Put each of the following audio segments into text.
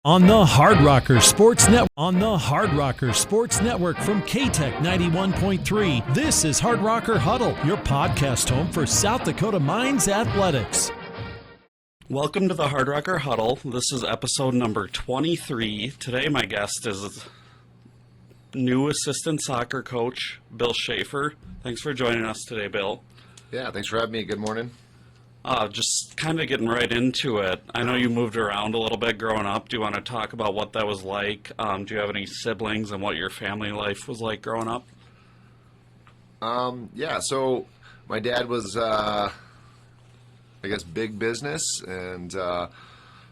On the Hard Rocker Sports Network from K-Tech 91.3, this is Hard Rocker Huddle, your podcast home for South Dakota Mines athletics. Welcome to the Hard Rocker Huddle. This is episode number 23. Today my guest is new assistant soccer coach, Bill Schaefer. Thanks for joining us today, Bill. Yeah, thanks for having me. Good morning. Just kind of getting right into it. I know you moved around a little bit growing up. Do you want to talk about what that was like? Do you have any siblings and what your family life was like growing up? So my dad was, big business, and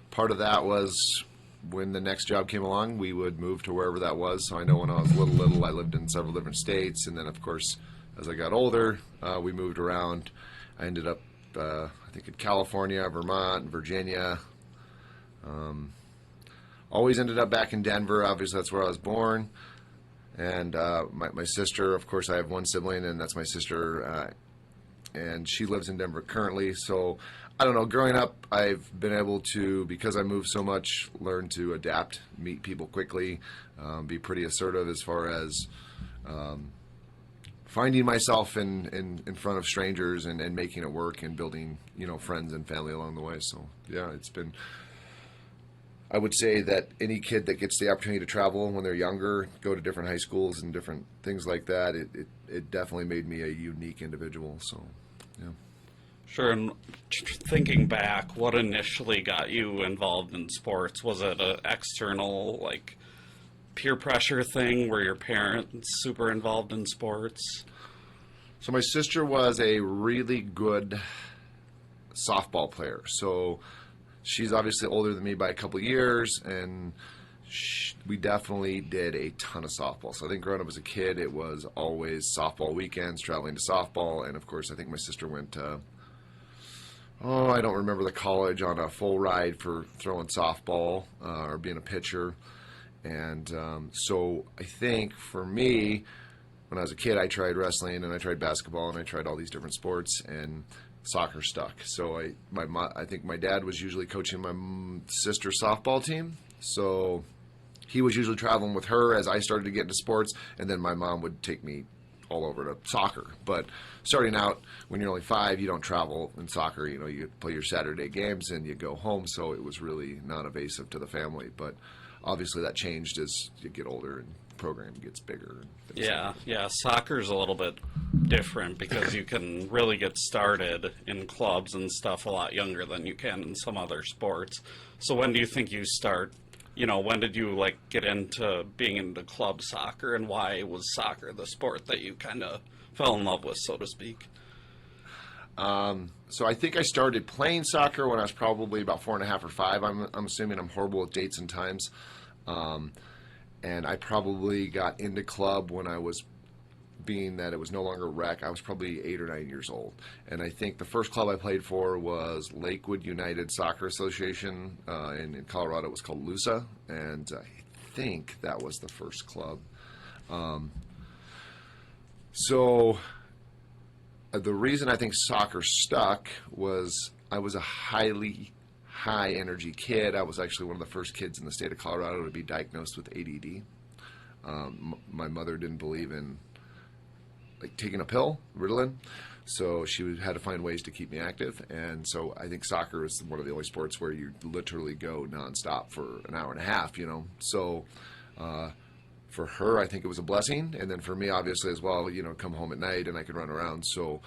part of that was when the next job came along, we would move to wherever that was. So I know when I was little, I lived in several different states, and then, of course, as I got older, we moved around. I ended up I think in California, Vermont, Virginia. Always ended up back in Denver. Obviously, that's where I was born. And my sister, of course, I have one sibling, and that's my sister. And she lives in Denver currently. So, I don't know, growing up, I've been able to, because I moved so much, learn to adapt, meet people quickly, be pretty assertive as far as finding myself in front of strangers and making it work and building, friends and family along the way. So, yeah, it's been, I would say that any kid that gets the opportunity to travel when they're younger, go to different high schools and different things like that, it definitely made me a unique individual. So, yeah. Sure, and thinking back, what initially got you involved in sports? Was it an external, peer pressure thing? Were your parents super involved in sports? So my sister was a really good softball player. So she's obviously older than me by a couple of years, and we definitely did a ton of softball. So I think growing up as a kid, it was always softball weekends, traveling to softball, and of course I think my sister went to, I don't remember the college, on a full ride for throwing softball or being a pitcher. And so I think for me, when I was a kid, I tried wrestling and I tried basketball and I tried all these different sports, and soccer stuck. So I think my dad was usually coaching my sister's softball team. So he was usually traveling with her as I started to get into sports, and then my mom would take me all over to soccer. But starting out, when you're only 5, you don't travel in soccer. You play your Saturday games and you go home. So it was really non-invasive to the family. But obviously that changed as you get older and the program gets bigger. Yeah. Soccer's a little bit different because you can really get started in clubs and stuff a lot younger than you can in some other sports. So when do you think you start, when did you get into being into club soccer, and why was soccer the sport that you kind of fell in love with, so to speak? So I think I started playing soccer when I was probably about 4.5 or 5. I'm assuming I'm horrible with dates and times. And I probably got into club when I was, being that it was no longer rec, I was probably 8 or 9 years old. And I think the first club I played for was Lakewood United Soccer Association. In Colorado, it was called LUSA. And I think that was the first club. So the reason I think soccer stuck was I was a highly high-energy kid. I was actually one of the first kids in the state of Colorado to be diagnosed with ADD. My mother didn't believe in taking a pill, Ritalin, so she had to find ways to keep me active. And so I think soccer is one of the only sports where you literally go nonstop for an hour and a half. So for her, I think it was a blessing, and then for me, obviously, as well, come home at night and I could run around. So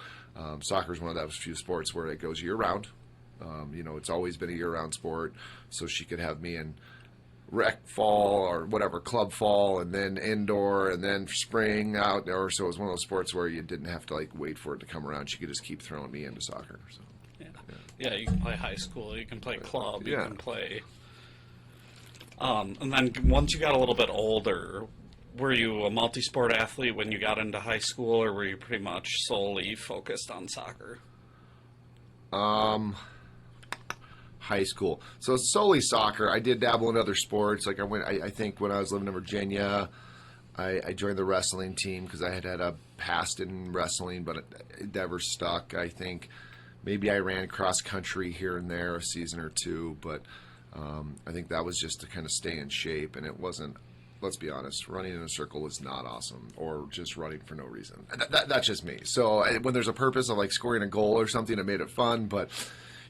soccer is one of those few sports where it goes year-round. It's always been a year-round sport, so she could have me in rec fall or whatever, club fall, and then indoor, and then spring outdoor. So it was one of those sports where you didn't have to wait for it to come around. She could just keep throwing me into soccer. So Yeah, you can play high school, you can play club, you can play. And then once you got a little bit older, were you a multisport athlete when you got into high school, or were you pretty much solely focused on soccer? High school. So solely soccer. I did dabble in other sports. I think when I was living in Virginia, I joined the wrestling team because I had a past in wrestling, but it never stuck. I think maybe I ran cross country here and there a season or two, but I think that was just to kind of stay in shape, and it wasn't. Let's be honest, running in a circle is not awesome, or just running for no reason. That's just me. So when there's a purpose of like scoring a goal or something, it made it fun. But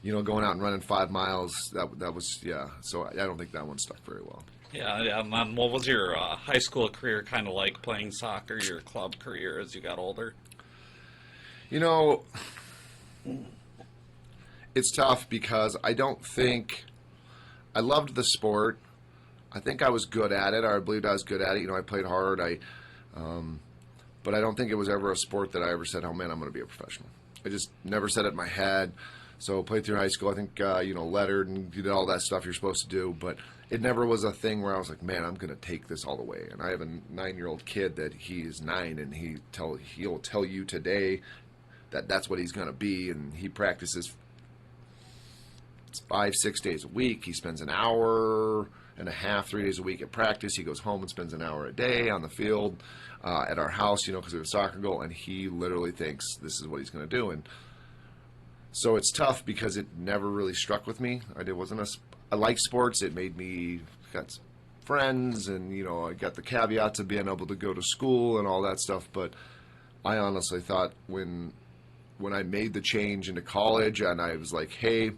going out and running 5 miles, that was So I don't think that one stuck very well. Yeah. And then what was your high school career kind of like playing soccer? Your club career as you got older? It's tough because I don't think I loved the sport. I think I was good at it. Or I believed I was good at it. I played hard. But I don't think it was ever a sport that I ever said, "Oh man, I'm going to be a professional." I just never said it in my head. So played through high school. I think lettered and did all that stuff you're supposed to do. But it never was a thing where I was like, "Man, I'm going to take this all the way." And I have a 9-year-old kid that he's 9, and he'll tell you today that that's what he's going to be, and he practices 5-6 days a week. He spends an hour and a half, 3 days a week at practice. He goes home and spends an hour a day on the field at our house, because we have a soccer goal, and he literally thinks this is what he's going to do. And so it's tough because it never really struck with me. I like sports. It made me got friends, and I got the caveats of being able to go to school and all that stuff. But I honestly thought when I made the change into college, and I was like, hey.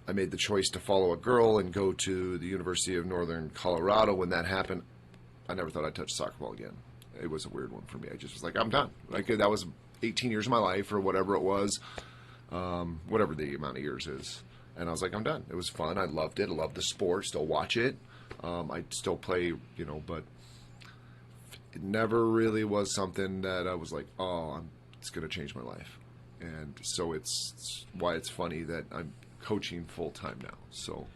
I made the choice to follow a girl and go to the University of Northern Colorado. When that happened, I never thought I'd touch a soccer ball again. It was a weird one for me. I just was like, I'm done. Like, that was 18 years of my life or whatever it was, whatever the amount of years is. And I was like, I'm done. It was fun. I loved it. I loved the sport. Still watch it. I still play, but it never really was something that I was like, it's going to change my life. And so it's why it's funny that I'm coaching full-time now. So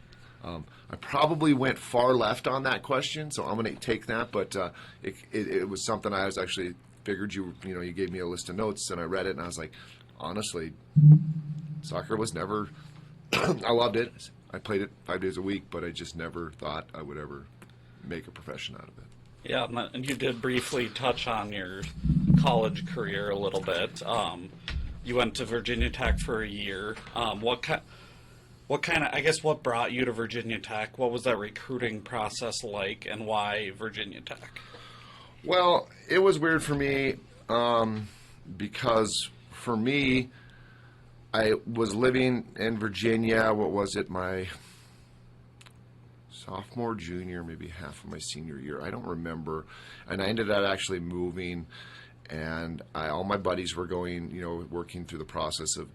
I probably went far left on that question, so I'm going to take that. But it was something I was actually figured you gave me a list of notes, and I read it, and I was like, honestly, soccer was never – I loved it. I played it 5 days a week, but I just never thought I would ever make a profession out of it. Yeah, and you did briefly touch on your college career a little bit. You went to Virginia Tech for a year. What kind of, I guess, what brought you to Virginia Tech? What was that recruiting process like, and why Virginia Tech? Well, it was weird for me because for me, I was living in Virginia, my sophomore, junior, maybe half of my senior year. I don't remember. And I ended up actually moving. And all my buddies were going, working through the process of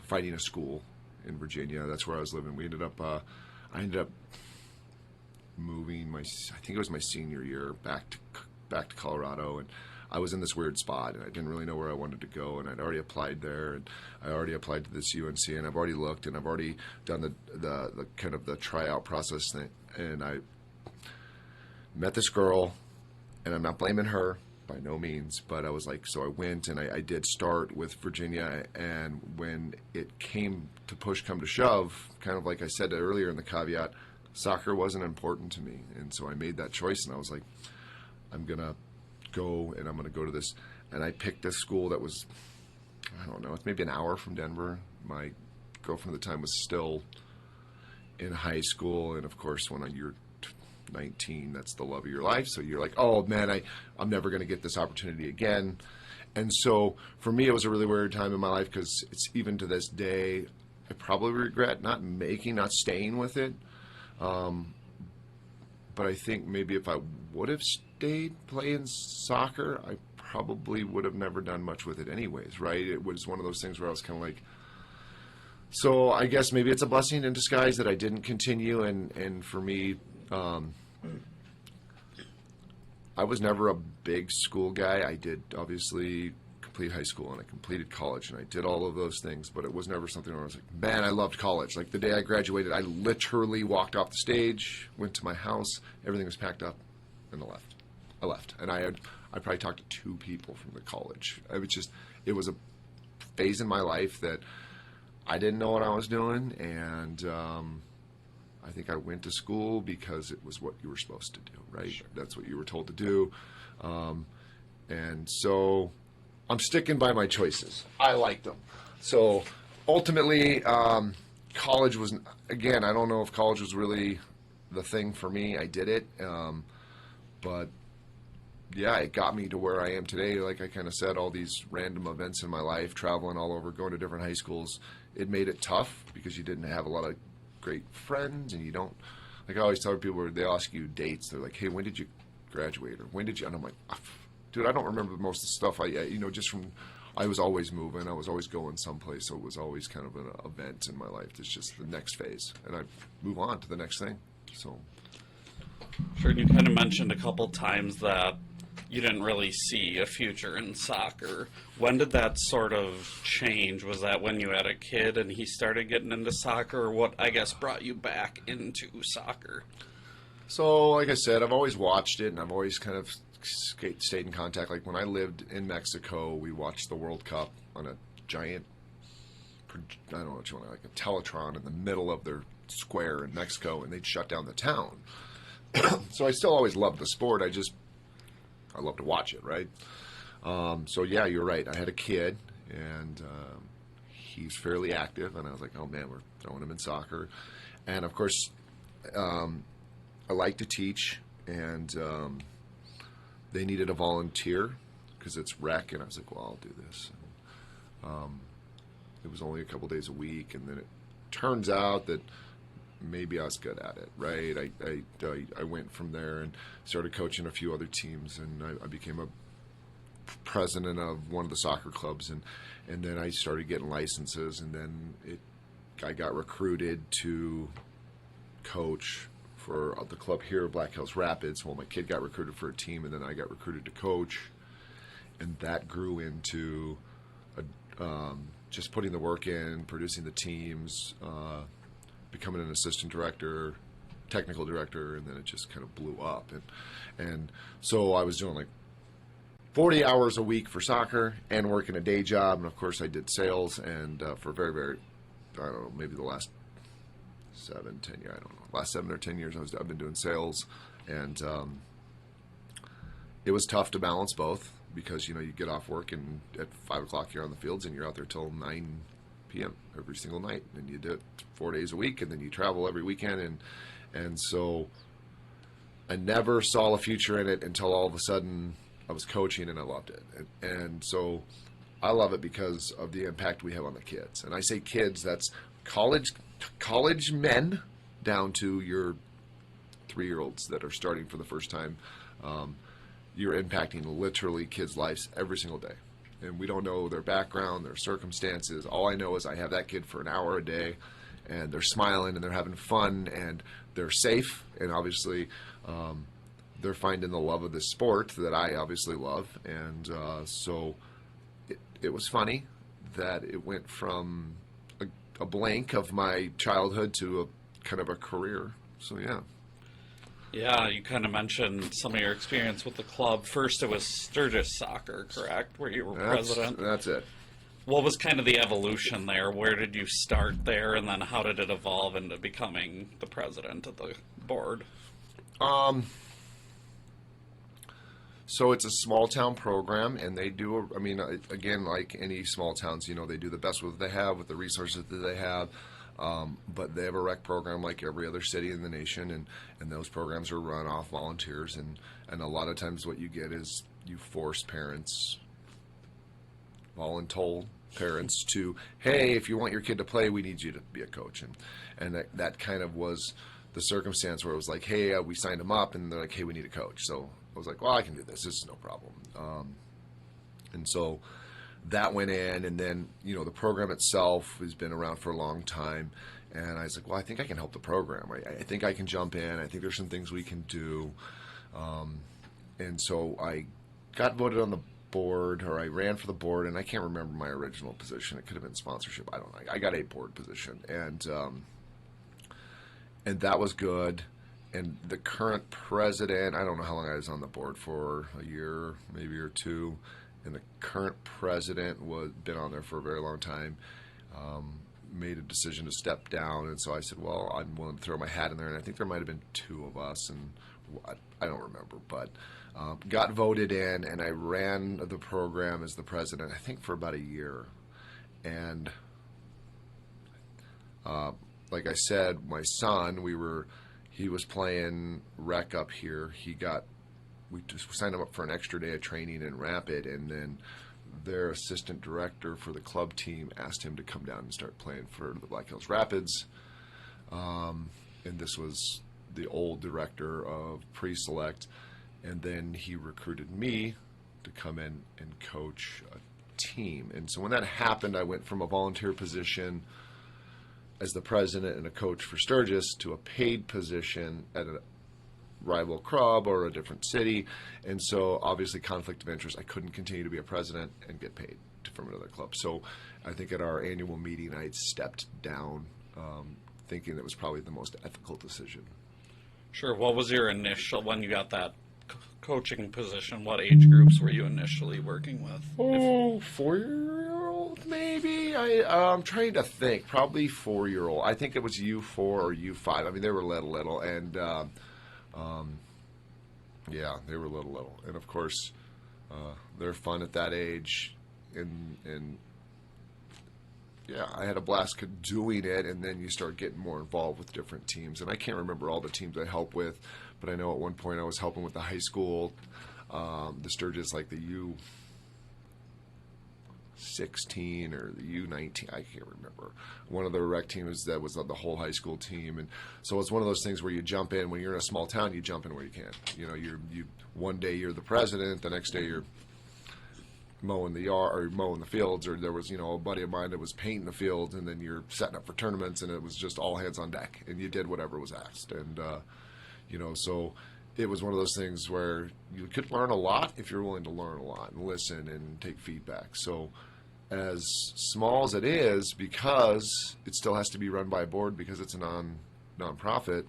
finding a school in Virginia. That's where I was living. I ended up moving I think it was my senior year back to Colorado, and I was in this weird spot, and I didn't really know where I wanted to go, and I'd already applied there, and I already applied to this UNC, and I've already looked, and I've already done the kind of the tryout process thing, and I met this girl, and I'm not blaming her. By no means, but I was like, so I went and I did start with Virginia, and when it came to push come to shove, kind of like I said earlier in the caveat, soccer wasn't important to me, and so I made that choice, and I was like, I'm going to go, and I'm going to go to this, and I picked this school that was, I don't know, it's maybe an hour from Denver. My girlfriend at the time was still in high school, and of course, when you're 19, that's the love of your life, so you're like, oh man, I'm never going to get this opportunity again. And so for me, it was a really weird time in my life, because it's even to this day, I probably regret not staying with it, but I think maybe if I would have stayed playing soccer, I probably would have never done much with it anyways, right? It was one of those things where I was kind of like, so I guess maybe it's a blessing in disguise that I didn't continue, and for me, I was never a big school guy. I did obviously complete high school, and I completed college, and I did all of those things, but it was never something where I was like, man, I loved college. Like the day I graduated, I literally walked off the stage, went to my house, everything was packed up, and I left. And I probably talked to 2 people from the college. It was a phase in my life that I didn't know what I was doing, and I think I went to school because it was what you were supposed to do, right? Sure. That's what you were told to do. And so I'm sticking by my choices. I like them. So ultimately, college was, again, I don't know if college was really the thing for me. I did it, but yeah, it got me to where I am today. Like I kind of said, all these random events in my life, traveling all over, going to different high schools, it made it tough because you didn't have a lot of great friends, and you don't, like I always tell people, they ask you dates, they're like, hey, when did you graduate, or when did you, and I'm like, dude, I don't remember most of the stuff. Just from, I was always moving, I was always going someplace, so it was always kind of an event in my life. It's just the next phase, and I move on to the next thing. So, sure. And you kind of mentioned a couple times that you didn't really see a future in soccer. When did that sort of change? Was that when you had a kid and he started getting into soccer, or what, I guess, brought you back into soccer? So, like I said, I've always watched it, and I've always kind of stayed in contact. Like when I lived in Mexico, we watched the World Cup on a giant, I don't know what you want, like a Teletron in the middle of their square in Mexico, and they'd shut down the town. So I still always loved the sport. I love to watch it, right? So yeah, you're right. I had a kid, and he's fairly active, and I was like, oh man, we're throwing him in soccer. And of course, I like to teach, and they needed a volunteer because it's rec, and I was like, well, I'll do this. And, it was only a couple days a week, and then it turns out that maybe I was good at it, right? I went from there and started coaching a few other teams, and I became a president of one of the soccer clubs, and then I started getting licenses, and then I got recruited to coach for the club here, Black Hills Rapids. Well, my kid got recruited for a team, and then I got recruited to coach, and that grew into just putting the work in, producing the teams, becoming an assistant director, technical director, and then it just kind of blew up. And so I was doing like 40 hours a week for soccer and working a day job. And of course I did sales, and for very, very, I don't know, maybe the last 10 years, I don't know, last 7 or 10 years I've been doing sales. And it was tough to balance both because, you get off work and at 5 o'clock you're on the fields and you're out there till 9 p.m. every single night, and you do it 4 days a week, and then you travel every weekend, and so I never saw a future in it until all of a sudden I was coaching and I loved it, and so I love it because of the impact we have on the kids. And I say kids, that's college men down to your 3-year-olds that are starting for the first time. You're impacting literally kids' lives every single day. And we don't know their background, their circumstances. All I know is I have that kid for an hour a day, and they're smiling, and they're having fun, and they're safe, and obviously they're finding the love of this sport that I obviously love. And so it was funny that it went from a blank of my childhood to a kind of a career. So yeah. Yeah, you kind of mentioned some of your experience with the club. First, it was Sturgis Soccer, correct, where you were president? That's it. What was kind of the evolution there? Where did you start there, and then how did it evolve into becoming the president of the board? So it's a small town program, and they do, again, like any small towns, they do the best with what they have, with the resources that they have. But they have a rec program like every other city in the nation, and those programs are run off volunteers, and a lot of times what you get is you force parents, voluntold parents to, hey, if you want your kid to play, we need you to be a coach. And that kind of was the circumstance where it was like, hey, we signed them up, and they're like, hey, we need a coach. So I was like, well, I can do this. This is no problem. And so that went in, and then, the program itself has been around for a long time, and I was like, well, I think I can help the program. I think I can jump in. I think there's some things we can do. And so I got voted on the board, or I ran for the board, and I can't remember my original position. It could have been sponsorship. I don't know. I got a board position, and that was good. And the current president, I don't know how long I was on the board for, a year, maybe or two. And the current president been on there for a very long time, made a decision to step down. And so I said, well, I'm willing to throw my hat in there. And I think there might have been 2 of us, and I don't remember. But got voted in, and I ran the program as the president, I think, for about a year. And like I said, my son, he was playing rec up here. We just signed him up for an extra day of training in Rapid, and then their assistant director for the club team asked him to come down and start playing for the Black Hills Rapids. And this was the old director of PreSelect, and then he recruited me to come in and coach a team. And so when that happened, I went from a volunteer position as the president and a coach for Sturgis to a paid position at a rival club or a different city. And so obviously conflict of interest. I couldn't continue to be a president and get paid from another club. So I think at our annual meeting, I stepped down, thinking it was probably the most ethical decision. Sure. What was your initial, when you got that coaching position, what age groups were you initially working with? Oh, 4-year-old maybe? I'm trying to think. Probably 4-year-old. I think it was U4 or U5. I mean, they were little. And, yeah, they were little. And, of course, they're fun at that age. And yeah, I had a blast doing it, and then you start getting more involved with different teams. And I can't remember all the teams I helped with, but I know at one point I was helping with the high school, the Sturgis, like the U16 or the U19, I can't remember. One of the rec teams that was the whole high school team. And so it's one of those things where you jump in. When you're in a small town, you jump in where you can. You know, you one day you're the president, the next day you're mowing the yard or mowing the fields, or there was, you know, a buddy of mine that was painting the fields, and then you're setting up for tournaments, and it was just all hands on deck, and you did whatever was asked. And you know, so it was one of those things where you could learn a lot if you're willing to learn a lot and listen and take feedback. So as small as it is, because it still has to be run by a board because it's a non-profit,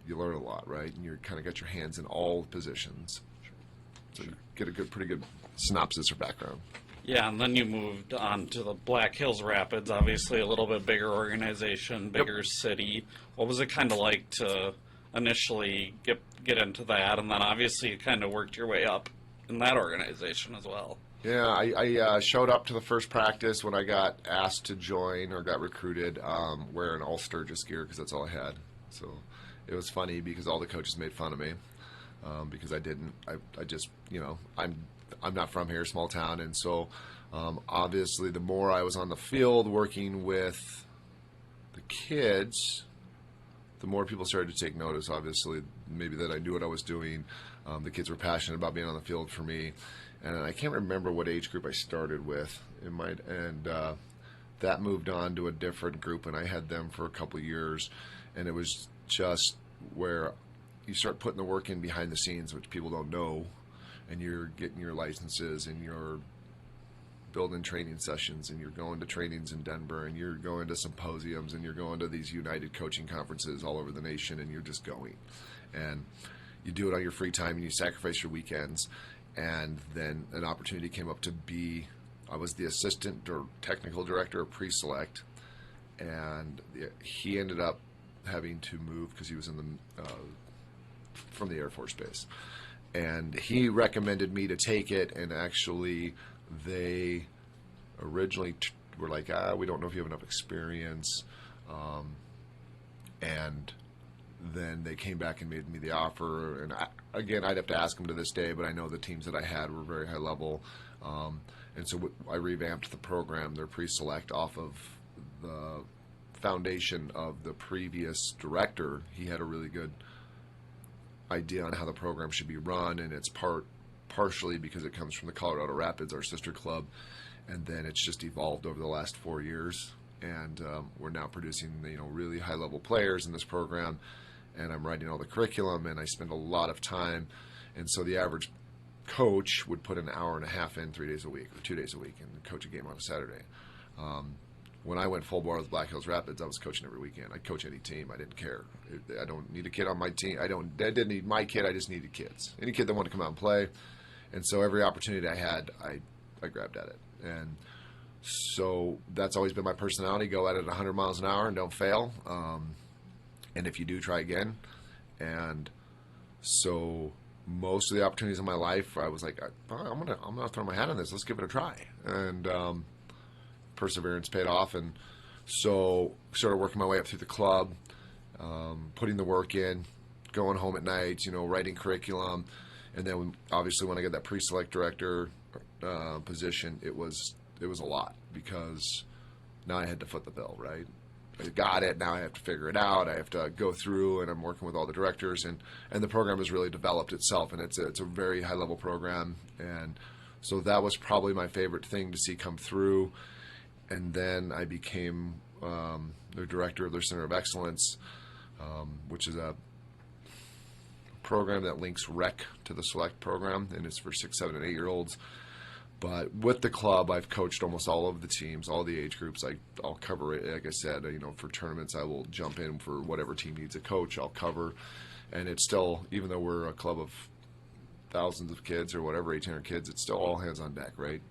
you learn a lot, right? And you kind of got your hands in all positions. So you get a pretty good synopsis or background. Yeah, and then you moved on to the Black Hills Rapids, obviously a little bit bigger organization, bigger city. What was it kind of like to initially get into that, and then obviously you kind of worked your way up in that organization as well? Yeah, I showed up to the first practice when I got asked to join or got recruited, wearing all Sturgis gear because that's all I had. So it was funny because all the coaches made fun of me because I didn't. I just, you know, I'm not from here, small town, and so obviously the more I was on the field working with the kids, the more people started to take notice, obviously, maybe that I knew what I was doing. The kids were passionate about being on the field for me. And I can't remember what age group I started with. That moved on to a different group, and I had them for a couple of years. And it was just where you start putting the work in behind the scenes, which people don't know, and you're getting your licenses, and you're building training sessions, and you're going to trainings in Denver, and you're going to symposiums, and you're going to these United coaching conferences all over the nation, and you're just going. And you do it on your free time, and you sacrifice your weekends. And then an opportunity came up I was the assistant technical director of PreSelect, and he ended up having to move because he was from the Air Force Base. And he recommended me to take it, and actually they originally were like, we don't know if you have enough experience. And then they came back and made me the offer. And I'd have to ask them to this day, but I know the teams that I had were very high level. And so I revamped the program, their PreSelect, off of the foundation of the previous director. He had a really good idea on how the program should be run, and it's partially because it comes from the Colorado Rapids, our sister club, and then it's just evolved over the last 4 years. And we're now producing, really high-level players in this program, and I'm writing all the curriculum, and I spend a lot of time. And so the average coach would put an hour and a half in 3 days a week or 2 days a week and coach a game on a Saturday. When I went full bore with Black Hills Rapids, I was coaching every weekend. I'd coach any team. I didn't care. I don't need a kid on my team. I didn't need my kid. I just needed kids. Any kid that wanted to come out and play. And so every opportunity I had, I grabbed at it. And so that's always been my personality. Go at it 100 miles an hour and don't fail. And if you do, try again. And so most of the opportunities in my life, I was like, I'm gonna throw my hat on this. Let's give it a try. And perseverance paid off. And So started working my way up through the club, putting the work in, going home at night, writing curriculum. And then obviously when I got that pre-select director position, it was a lot because now I had to foot the bill, right? I got it. Now I have to figure it out. I have to go through, and I'm working with all the directors, and the program has really developed itself, and it's a very high-level program. And so that was probably my favorite thing to see come through. And then I became the director of their Center of Excellence, which is a program that links rec to the select program, and it's for 6, 7, and 8-year-olds. But with the club, I've coached almost all of the teams, all the age groups. I'll cover it. Like I said, for tournaments, I will jump in for whatever team needs a coach. I'll cover, and it's still, even though we're a club of thousands of kids or whatever, 1,800 kids, it's still all hands on deck, right?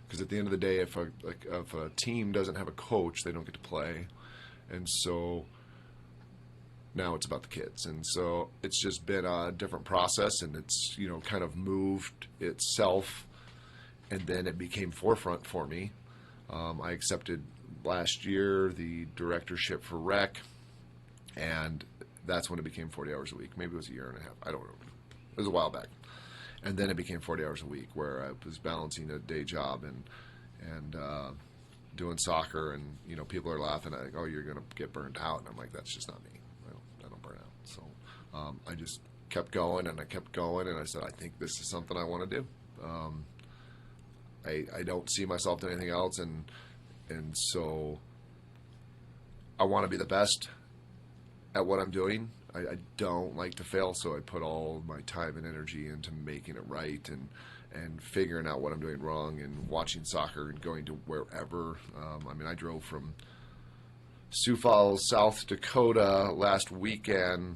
Because at the end of the day, if a team doesn't have a coach, they don't get to play, and so now it's about the kids. And so it's just been a different process, and it's kind of moved itself. And then it became forefront for me. I accepted last year the directorship for rec, and that's when it became 40 hours a week. Maybe it was a year and a half. I don't know. It was a while back. And then it became 40 hours a week, where I was balancing a day job and doing soccer. And people are laughing at, oh, you're going to get burned out. And I'm like, that's just not me. I don't burn out. So I just kept going, and I kept going, and I said, I think this is something I want to do. I don't see myself doing anything else, and so I want to be the best at what I'm doing. I don't like to fail, so I put all my time and energy into making it right and figuring out what I'm doing wrong and watching soccer and going to wherever. I drove from Sioux Falls, South Dakota last weekend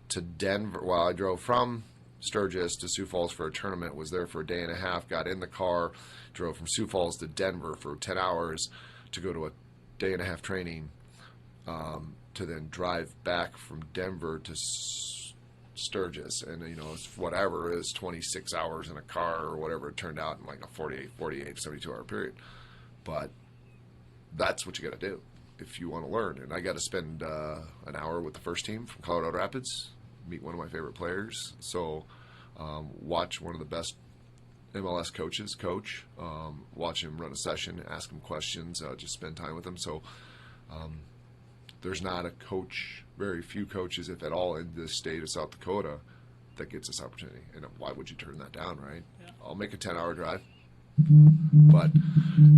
to Denver. Well, I drove from Sturgis to Sioux Falls for a tournament, was there for a day and a half, got in the car, drove from Sioux Falls to Denver for 10 hours to go to a day and a half training, to then drive back from Denver to Sturgis. And, it's whatever it is, 26 hours in a car or whatever it turned out in like a 48, 72-hour period. But that's what you got to do if you want to learn. And I got to spend an hour with the first team from Colorado Rapids, meet one of my favorite players. So watch one of the best MLS coaches coach, watch him run a session, ask him questions, just spend time with him. So there's not a coach, very few coaches, if at all, in this state of South Dakota that gets this opportunity. And why would you turn that down, right? Yeah. I'll make a 10-hour drive, but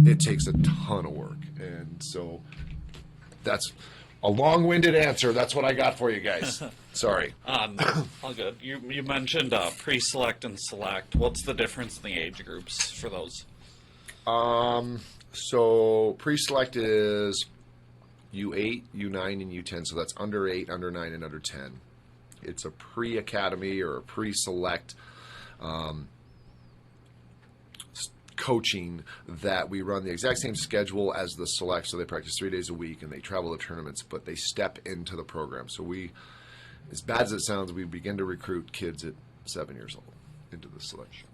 it takes a ton of work. And so that's a long-winded answer. That's what I got for you guys. Sorry. All good. You mentioned pre-select and select. What's the difference in the age groups for those? So pre-select is U8, U9, and U10. So that's under 8, under 9, and under 10. It's a pre-academy or a pre-select coaching that we run the exact same schedule as the select. So they practice 3 days a week and they travel to tournaments, but they step into the program. So we, as bad as it sounds, we begin to recruit kids at 7 years old into the selection.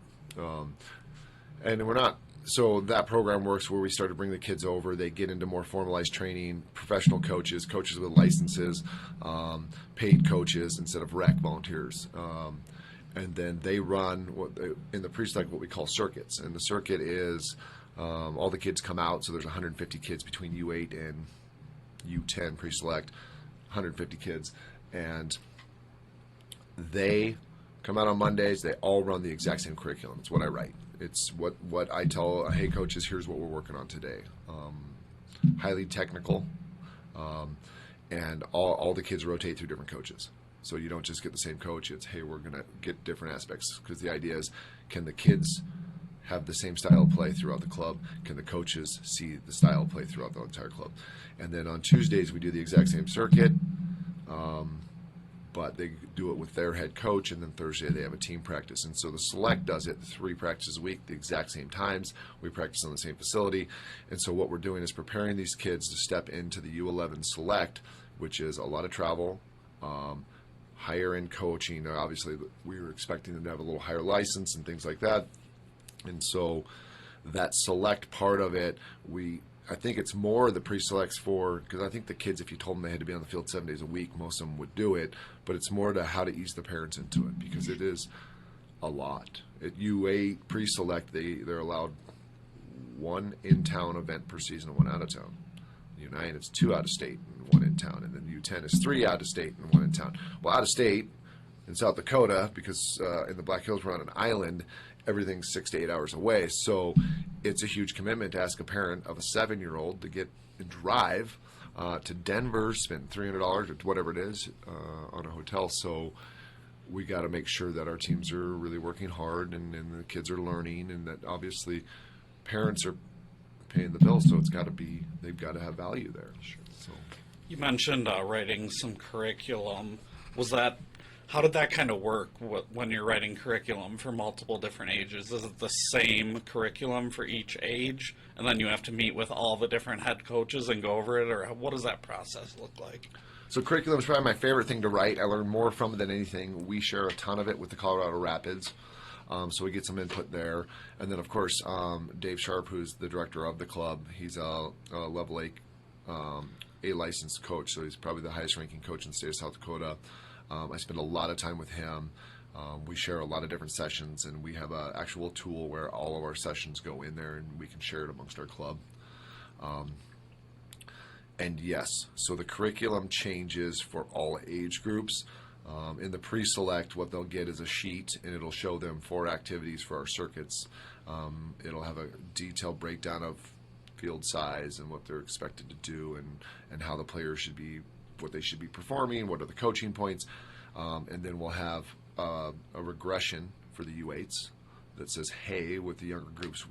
And we're not, so that program works where we start to bring the kids over. They get into more formalized training, professional coaches, coaches with licenses, paid coaches instead of rec volunteers. And then they run in the pre-select what we call circuits. And the circuit is all the kids come out. So there's 150 kids between U8 and U10 pre-select, 150 kids. And they come out on Mondays. They all run the exact same curriculum. It's what I write. It's what I tell, hey, coaches, here's what we're working on today. Highly technical. And all the kids rotate through different coaches. So you don't just get the same coach. It's, hey, we're going to get different aspects. Because the idea is, can the kids have the same style of play throughout the club? Can the coaches see the style of play throughout the entire club? And then on Tuesdays, we do the exact same circuit. But they do it with their head coach. And then Thursday, they have a team practice. And so the select does it 3 practices a week, the exact same times. We practice on the same facility. And so what we're doing is preparing these kids to step into the U11 select, which is a lot of travel, higher end coaching. Obviously, we were expecting them to have a little higher license and things like that. And so that select part of it, we I think it's more the pre-selects for, because I think the kids, if you told them they had to be on the field 7 days a week, most of them would do it. But it's more to how to ease the parents into it, because it is a lot. At U8 pre-select, they're allowed one in-town event per season and one out of town. U9, it's 2 out of state and 1 in town, and then U10 is 3 out of state and 1 in town. Well, out of state in South Dakota, because in the Black Hills we're on an island, everything's 6 to 8 hours away. So it's a huge commitment to ask a parent of a 7-year-old to get and drive to Denver, spend $300 or whatever it is on a hotel. So we got to make sure that our teams are really working hard, and the kids are learning, and that obviously parents are paying the bill. So they've got to have value there. Sure. So You mentioned writing some curriculum. How did that kind of work when you're writing curriculum for multiple different ages? Is it the same curriculum for each age, and then you have to meet with all the different head coaches and go over it, or what does that process look like? So curriculum is probably my favorite thing to write. I learn more from it than anything. We share a ton of it with the Colorado Rapids, so we get some input there. And then, of course, Dave Sharp, who's the director of the club, he's a level A licensed coach, so he's probably the highest ranking coach in the state of South Dakota. I spend a lot of time with him. We share a lot of different sessions, and we have an actual tool where all of our sessions go in there, and we can share it amongst our club. And yes, so the curriculum changes for all age groups. In the pre-select, what they'll get is a sheet, and it'll show them 4 activities for our circuits. It'll have a detailed breakdown of field size and what they're expected to do, and how the players should be, what they should be performing, what are the coaching points, and then we'll have a regression for the U8s that says, hey, with the younger groups,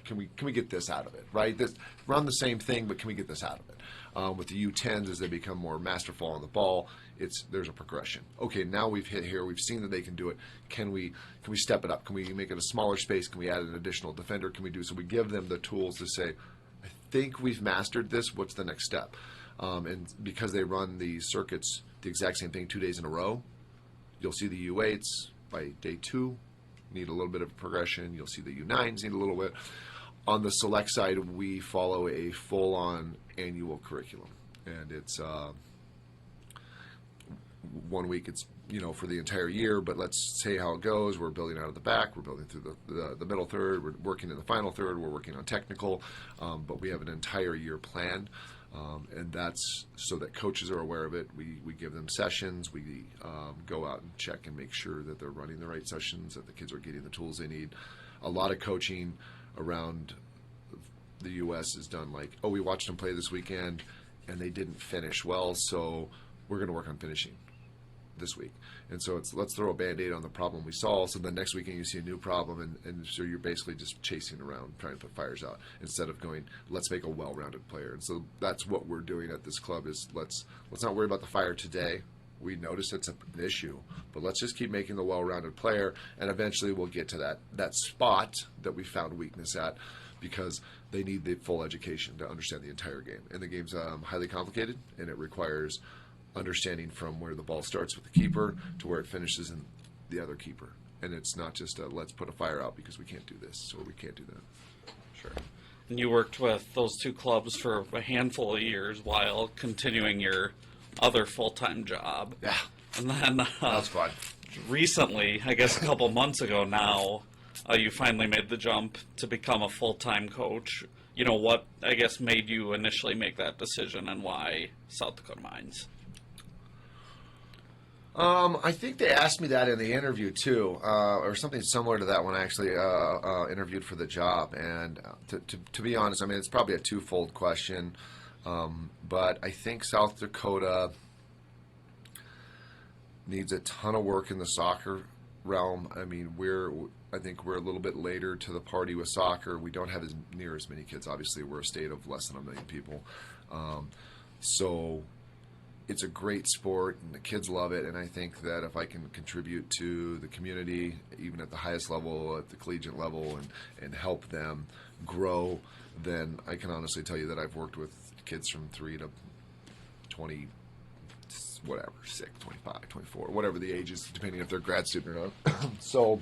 can we get this out of it, right? Run the same thing, but can we get this out of it? With the U10s, as they become more masterful on the ball, there's a progression. Okay, now we've hit here, we've seen that they can do it. Can we step it up? Can we make it a smaller space? Can we add an additional defender? Can we do so? We give them the tools to say, I think we've mastered this. What's the next step? And because they run the circuits the exact same thing 2 days in a row, you'll see the U8s by day 2 need a little bit of progression. You'll see the U9s need a little bit. On the select side, we follow a full-on annual curriculum, and it's 1 week it's for the entire year, but let's say how it goes. We're building out of the back, we're building through the middle third, we're working in the final third, we're working on technical, but we have an entire year planned. And that's so that coaches are aware of it. We give them sessions. We go out and check and make sure that they're running the right sessions, that the kids are getting the tools they need. A lot of coaching around the U.S. is done like, oh, we watched them play this weekend and they didn't finish well, so we're going to work on finishing this week. And so let's throw a Band-Aid on the problem we solved, so the next weekend you see a new problem, and so you're basically just chasing around trying to put fires out instead of going, let's make a well-rounded player. And so that's what we're doing at this club is let's not worry about the fire today. We notice it's an issue, but let's just keep making the well-rounded player, and eventually we'll get to that spot that we found weakness at, because they need the full education to understand the entire game. And the game's highly complicated, and it requires understanding from where the ball starts with the keeper to where it finishes in the other keeper. And it's not just let's put a fire out because we can't do this or we can't do that. Sure. And you worked with those 2 clubs for a handful of years while continuing your other full-time job. Yeah. And then That's fun. Recently, I guess a couple months ago now, you finally made the jump to become a full-time coach. What, I guess, made you initially make that decision, and why South Dakota Mines? I think they asked me that in the interview too, or something similar to that when I actually interviewed for the job. And to be honest, I mean, it's probably a twofold question, but I think South Dakota needs a ton of work in the soccer realm. I mean, I think we're a little bit later to the party with soccer. We don't have near as many kids. Obviously, we're a state of less than 1 million people, so. It's a great sport, and the kids love it, and I think that if I can contribute to the community, even at the highest level, at the collegiate level, and help them grow, then I can honestly tell you that I've worked with kids from 3 to 20, whatever, 6, 25, 24, whatever the age is, depending if they're grad student or not. So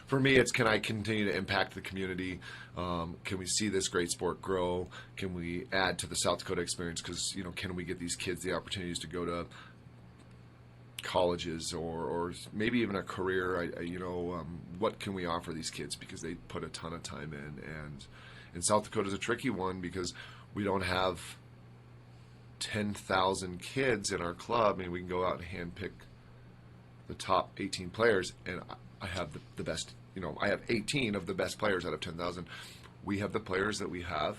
for me, it's can I continue to impact the community? Can we see this great sport grow? Can we add to the South Dakota experience? Because, can we get these kids the opportunities to go to colleges or maybe even a career? What can we offer these kids? Because they put a ton of time and South Dakota is a tricky one because we don't have 10,000 kids in our club. I mean, we can go out and handpick the top 18 players, and I have the best, I have 18 of the best players out of 10,000. We have the players that we have,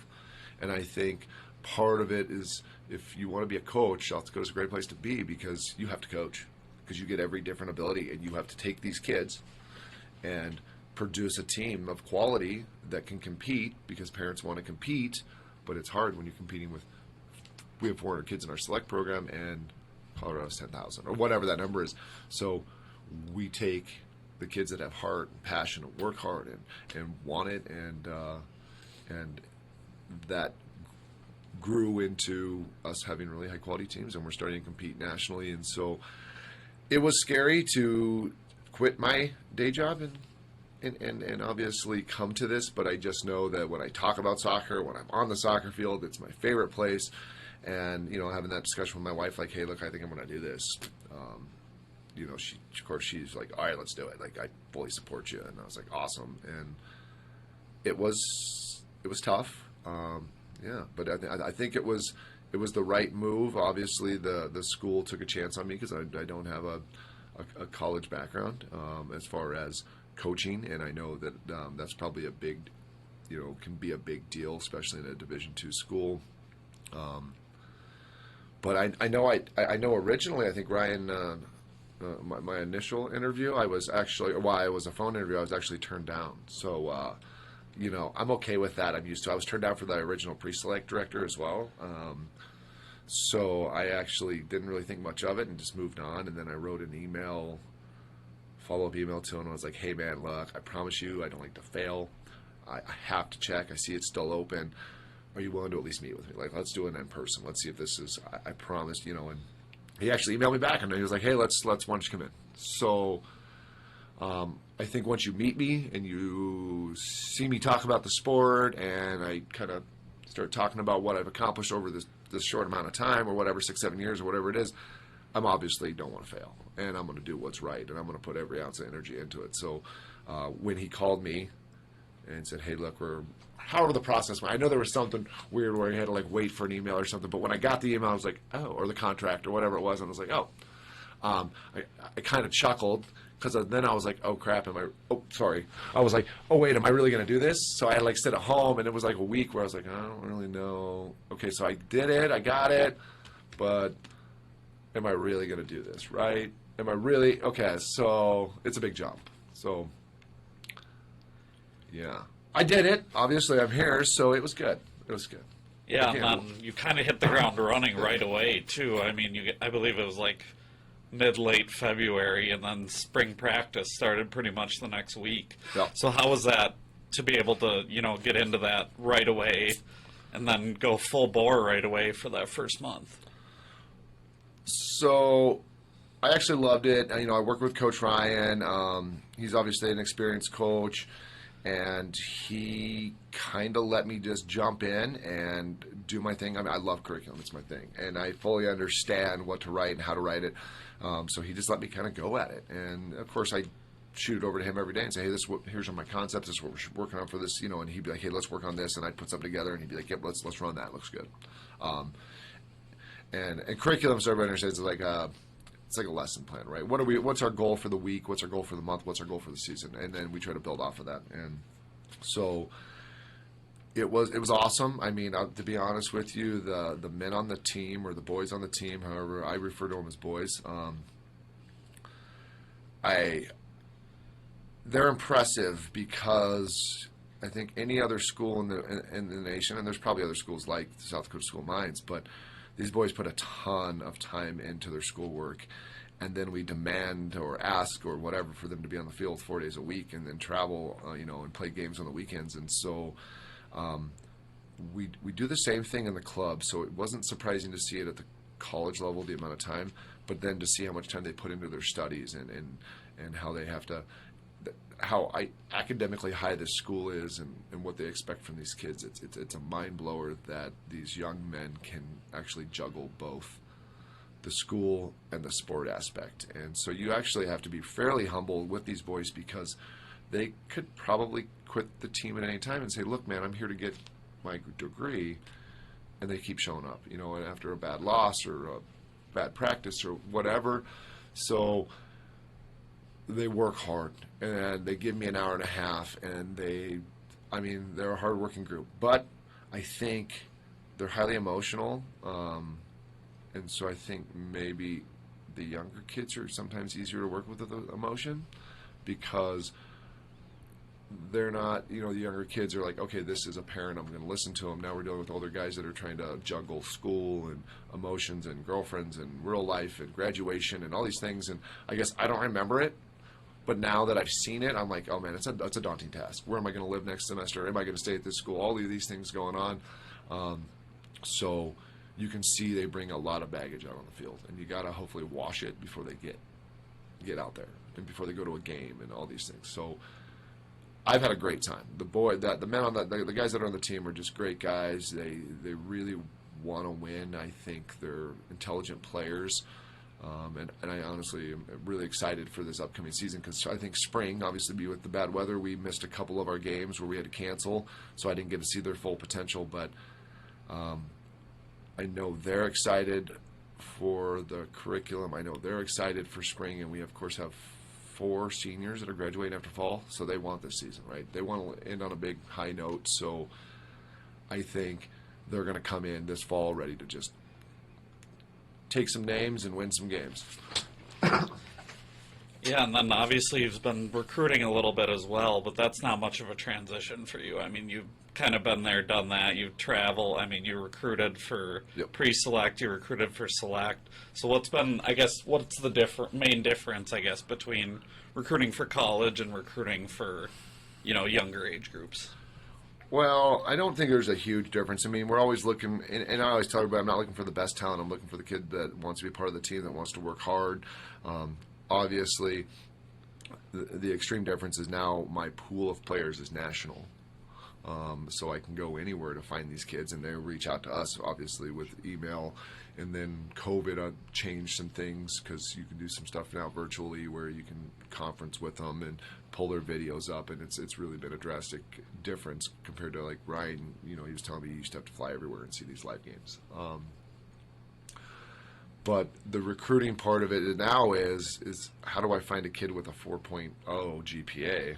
and I think part of it is if you want to be a coach, South Dakota is a great place to be because you have to coach, because you get every different ability, and you have to take these kids and produce a team of quality that can compete because parents want to compete, but it's hard when you're competing with, we have 400 kids in our select program and Colorado's 10,000 or whatever that number is. So we take the kids that have heart and passion and work hard and want it, and that grew into us having really high quality teams, and we're starting to compete nationally. And so it was scary to quit my day job and obviously come to this, but I just know that when I talk about soccer, when I'm on the soccer field, it's my favorite place. And, having that discussion with my wife, like, hey, look, I think I'm going to do this. She's like, all right, let's do it. Like, I fully support you. And I was like, awesome. And it was tough. But I think it was the right move. Obviously, the school took a chance on me because I don't have a college background as far as coaching. And I know that that's probably a big, can be a big deal, especially in a Division II school. But I know originally, I think Ryan, my initial interview, it was a phone interview, I was actually turned down. So, I'm okay with that. I'm used to. I was turned down for the original PreSelect director as well. So I actually didn't really think much of it and just moved on. And then I wrote an follow-up email to him. And I was like, hey man, look, I promise you, I don't like to fail. I have to check. I see it's still open. Are you willing to at least meet with me? Like, let's do it in person. Let's see if this is, I promised, and he actually emailed me back and he was like, hey, let's why don't you come in? So, I think once you meet me and you see me talk about the sport and I kind of start talking about what I've accomplished over this short amount of time or whatever, 6-7 years or whatever it is, I'm obviously don't want to fail and I'm going to do what's right and I'm going to put every ounce of energy into it. So, when he called me and said, hey, look, however the process went. I know there was something weird where I had to wait for an email or something, but when I got the email, I was like, oh, or the contract or whatever it was, and I was like, oh. I kind of chuckled because then I was like, oh crap, I was like, oh wait, am I really going to do this? So I sit at home, and it was a week where I was like, I don't really know. Okay, so I did it, I got it, but am I really going to do this, right? Am I really? Okay, so it's a big jump. So, yeah. I did it. Obviously, I'm here, so it was good. It was good. Yeah, and then you kind of hit the ground running right away, too. I mean, I believe it was mid-late February, and then spring practice started pretty much the next week. Yeah. So how was that to be able to, get into that right away and then go full bore right away for that first month? So I actually loved it. I worked with Coach Ryan. He's obviously an experienced coach. And he kind of let me just jump in and do my thing. I mean, I love curriculum. It's my thing. And I fully understand what to write and how to write it. So he just let me kind of go at it. And, of course, I shoot it over to him every day and say, hey, here's my concepts. This is what we're working on for this. And he'd be like, hey, let's work on this. And I'd put something together. And he'd be like, yep, let's run that. Looks good. And curriculum, so everybody understands, it's like a lesson plan, right? What's our goal for the week? What's our goal for the month? What's our goal for the season? And then we try to build off of that. And so it was awesome. I mean, to be honest with you, the men on the team or the boys on the team, however I refer to them as boys, they're impressive because I think any other school in the nation, and there's probably other schools like the South Dakota School Mines, but these boys put a ton of time into their schoolwork, and then we demand or ask or whatever for them to be on the field 4 days a week and then travel, and play games on the weekends. And so we do the same thing in the club. So it wasn't surprising to see it at the college level, the amount of time, but then to see how much time they put into their studies and how they have to how academically high this school is and what they expect from these kids. It's a mind blower that these young men can actually juggle both the school and the sport aspect. And so you actually have to be fairly humble with these boys, because they could probably quit the team at any time and say, look, man, I'm here to get my degree, and they keep showing up, and after a bad loss or a bad practice or whatever. So they work hard, and they give me an hour and a half, and they're a hard-working group. But I think they're highly emotional, and so I think maybe the younger kids are sometimes easier to work with the emotion, because they're not, the younger kids are like, okay, this is a parent, I'm going to listen to them. Now we're dealing with older guys that are trying to juggle school and emotions and girlfriends and real life and graduation and all these things. And I guess I don't remember it, but now that I've seen it, I'm like, oh man, it's a daunting task. Where am I going to live next semester? Am I going to stay at this school? All of these things going on. So you can see they bring a lot of baggage out on the field, and you got to hopefully wash it before they get out there and before they go to a game and all these things. So I've had a great time. The men on the guys that are on the team are just great guys. They really want to win. I think they're intelligent players, and I honestly am really excited for this upcoming season, because I think spring, obviously, with the bad weather, we missed a couple of our games where we had to cancel, so I didn't get to see their full potential. But I know they're excited for the curriculum. I know they're excited for spring, and we of course have 4 seniors that are graduating after fall, so they want this season, right? They want to end on a big high note, so I think they're going to come in this fall ready to just take some names and win some games. Yeah, and then obviously you've been recruiting a little bit as well, but that's not much of a transition for you. I mean, you've kind of been there, done that. You travel. I mean, you recruited for PreSelect, you recruited for Select. So what's the main difference, I guess, between recruiting for college and recruiting for, younger age groups? Well, I don't think there's a huge difference. I mean, we're always looking, and I always tell everybody, I'm not looking for the best talent. I'm looking for the kid that wants to be part of the team, that wants to work hard. Obviously, the extreme difference is now my pool of players is national. So I can go anywhere to find these kids, and they reach out to us, obviously, with email. And then COVID changed some things, because you can do some stuff now virtually where you can conference with them and pull their videos up, and it's really been a drastic difference compared to, like, Ryan. He was telling me he used to have to fly everywhere and see these live games. But the recruiting part of it now is how do I find a kid with a 4.0 GPA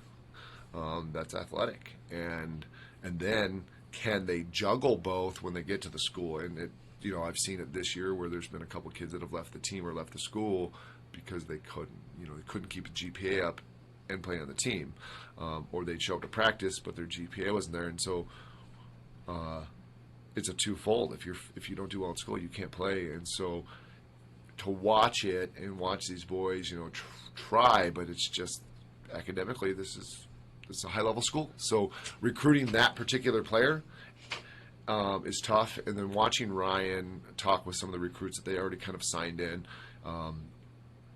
that's athletic, and then can they juggle both when they get to the school? And I've seen it this year where there's been a couple kids that have left the team or left the school because they couldn't keep a GPA up and play on the team, or they'd show up to practice but their GPA wasn't there, and so it's a twofold. If you don't do well in school, you can't play, and so to watch it and watch these boys, try, but it's just academically it's a high-level school. So recruiting that particular player is tough, and then watching Ryan talk with some of the recruits that they already kind of signed in.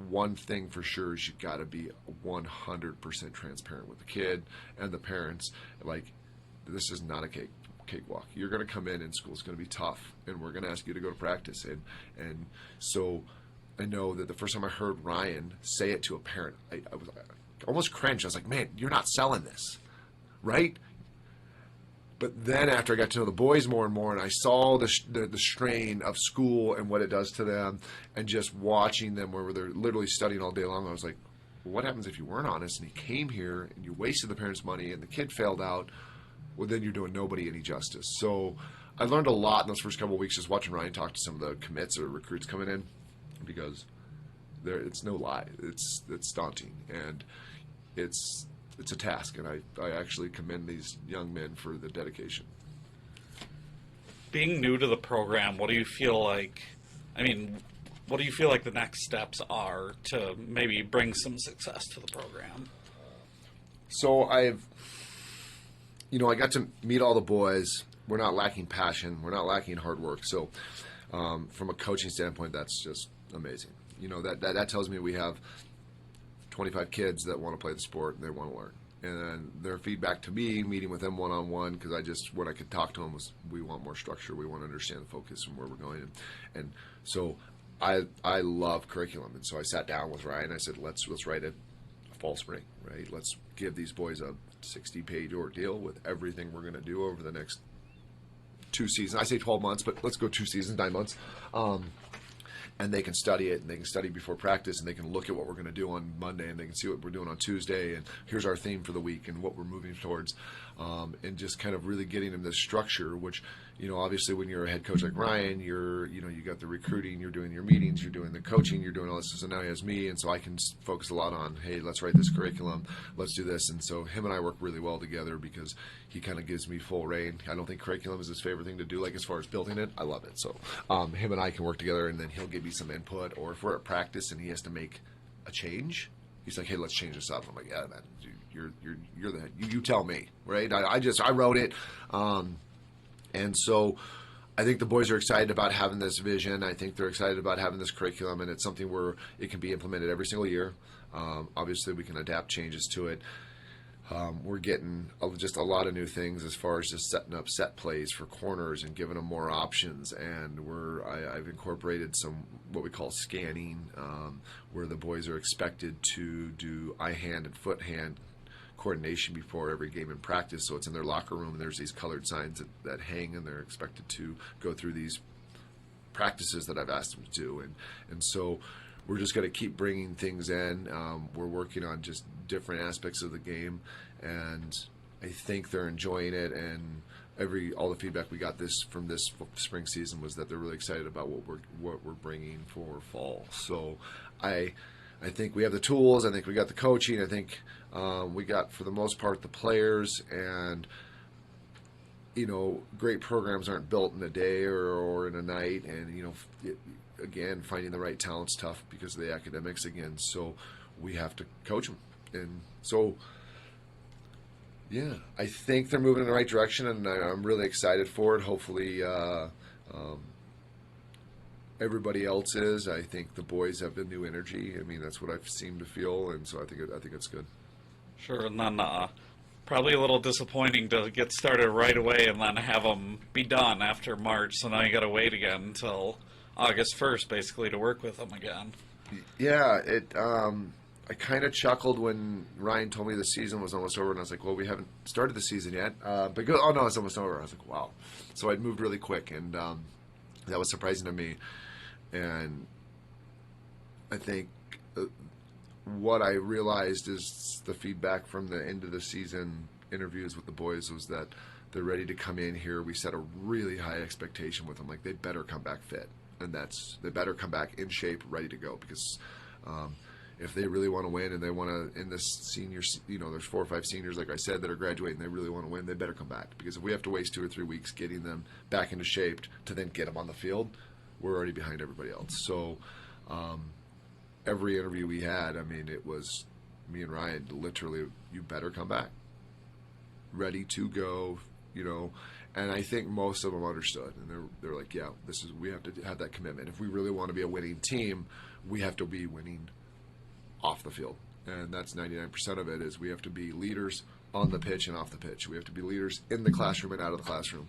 One thing for sure is you got to be 100% transparent with the kid and the parents. Like, this is not a cakewalk. You're going to come in, and school's going to be tough, and we're going to ask you to go to practice. And so I know that the first time I heard Ryan say it to a parent, I was almost cringed. I was like, man, you're not selling this, right? But then after I got to know the boys more and more, and I saw the strain of school and what it does to them, and just watching them where they're literally studying all day long, I was like, well, what happens if you weren't honest and you came here and you wasted the parents' money and the kid failed out? Well, then you're doing nobody any justice. So I learned a lot in those first couple of weeks just watching Ryan talk to some of the commits or recruits coming in, because it's no lie. It's daunting, and it's a task, and I actually commend these young men for the dedication. Being new to the program, what do you feel like the next steps are to maybe bring some success to the program? So I got to meet all the boys. We're not lacking passion. We're not lacking hard work. So from a coaching standpoint, that's just amazing. That tells me we have 25 kids that want to play the sport and they want to learn. And then their feedback to me, meeting with them one-on-one, because what I could talk to them was, we want more structure, we want to understand the focus and where we're going. And so I love curriculum. And so I sat down with Ryan. I said, let's write a fall spring, right? Let's give these boys a 60-page ordeal with everything we're going to do over the next 2 seasons. I say 12 months, but let's go 2 seasons, 9 months. And they can study it, and they can study before practice, and they can look at what we're going to do on Monday, and they can see what we're doing on Tuesday, and here's our theme for the week and what we're moving towards, and just kind of really getting them this structure, which, obviously when you're a head coach like Ryan, you got the recruiting, you're doing your meetings, you're doing the coaching, you're doing all this, so now he has me, and so I can focus a lot on, hey, let's write this curriculum, let's do this, and so him and I work really well together because he kind of gives me full reign. I don't think curriculum is his favorite thing to do, like as far as building it, I love it, so him and I can work together, and then he'll give me some input, or if we're at practice and he has to make a change, he's like, hey, let's change this up. I'm like, yeah, man, you're the head. You tell me, right? I wrote it. And so I think the boys are excited about having this vision. I think they're excited about having this curriculum, and it's something where it can be implemented every single year. Obviously, we can adapt changes to it. We're getting just a lot of new things as far as just setting up set plays for corners and giving them more options. And I've incorporated some what we call scanning, where the boys are expected to do eye-hand and foot-hand coordination before every game in practice. So it's in their locker room, and there's these colored signs that hang, and they're expected to go through these practices that I've asked them to do. And so we're just going to keep bringing things in. We're working on just different aspects of the game, and I think they're enjoying it. And all the feedback we got from this spring season was that they're really excited about what we're bringing for fall. So I think we have the tools. I think we got the coaching. I think we got, for the most part, the players. And great programs aren't built in a day or in a night. And again, finding the right talent's tough because of the academics again. So we have to coach them. And so, yeah, I think they're moving in the right direction, and I'm really excited for it. Hopefully, everybody else is. I think the boys have a new energy. I mean, that's what I've seemed to feel, and so I think it's good. Sure, and then probably a little disappointing to get started right away and then have them be done after March. So now you got to wait again until August 1st, basically, to work with them again. Yeah, I kind of chuckled when Ryan told me the season was almost over, and I was like, well, we haven't started the season yet. But oh, no, it's almost over. I was like, wow. So I'd moved really quick, and that was surprising to me. And I think what I realized is the feedback from the end of the season interviews with the boys was that they're ready to come in here. We set a really high expectation with them. Like, they better come back fit. And they better come back in shape, ready to go. Because if they really want to win, and they want to, in this senior, there's 4 or 5 seniors, like I said, that are graduating, they really want to win, they better come back. Because if we have to waste 2 or 3 weeks getting them back into shape to then get them on the field, we're already behind everybody else. So every interview we had, I mean, it was me and Ryan, literally, you better come back. Ready to go, And I think most of them understood, and they're like, yeah, we have to have that commitment. If we really want to be a winning team, we have to be winning off the field, and that's 99% of it. Is we have to be leaders on the pitch and off the pitch. We have to be leaders in the classroom and out of the classroom,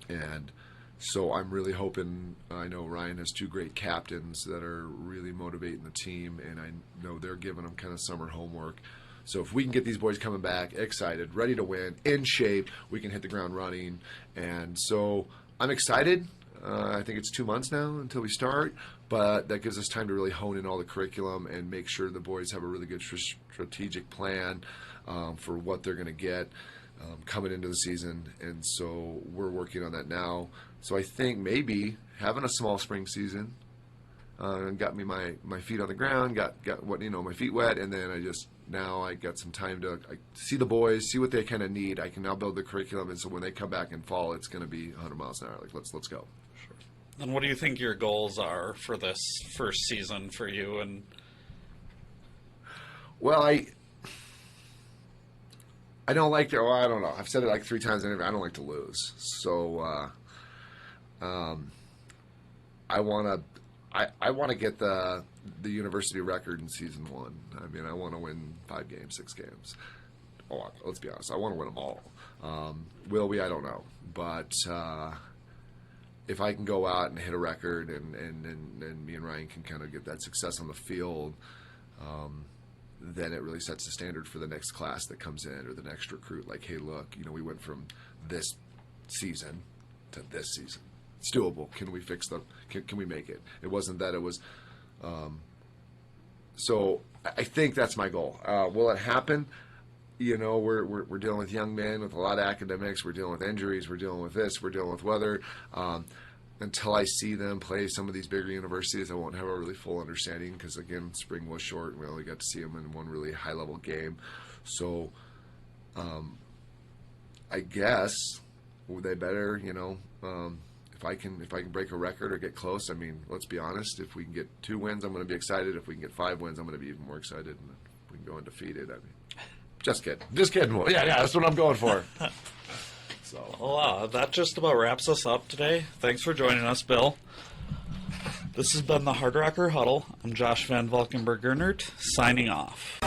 and so I'm really hoping. I know Ryan has 2 great captains that are really motivating the team, and I know they're giving them kind of summer homework. So if we can get these boys coming back, excited, ready to win, in shape, we can hit the ground running. And so I'm excited. I think it's 2 months now until we start, but that gives us time to really hone in all the curriculum and make sure the boys have a really good strategic plan for what they're going to get coming into the season. And so we're working on that now. So I think maybe having a small spring season got me my feet on the ground, got what my feet wet, and then I got some time to see the boys, see what they kind of need. I can now build the curriculum, and so when they come back in fall, it's going to be 100 miles an hour. Like, let's go. Sure. And what do you think your goals are for this first season for you? And well, I don't like to. Well, I don't know. I've said it like 3 times in interview. I don't like to lose. So I want to get the the university record in season 1. I mean, I want to win 5 games, 6 games. Oh, let's be honest. I want to win them all. Will we? I don't know. But if I can go out and hit a record and me and Ryan can kind of get that success on the field, then it really sets the standard for the next class that comes in or the next recruit. Like, hey, look, we went from this season to this season. It's doable. Can we fix them? Can we make it? It wasn't that it was. So I think that's my goal. Will it happen? We're dealing with young men with a lot of academics. We're dealing with injuries. We're dealing with this. We're dealing with weather. Until I see them play some of these bigger universities, I won't have a really full understanding because, again, spring was short and we only got to see them in one really high-level game. So I guess they better, if I can break a record or get close. I mean, let's be honest. If we can get 2 wins, I'm going to be excited. If we can get 5 wins, I'm going to be even more excited. And if we can go undefeated, I mean, just kidding. Just kidding. Yeah, that's what I'm going for. So. Well, that just about wraps us up today. Thanks for joining us, Bill. This has been the Hard Rocker Huddle. I'm Josh Van Valkenburg-Gernert, signing off.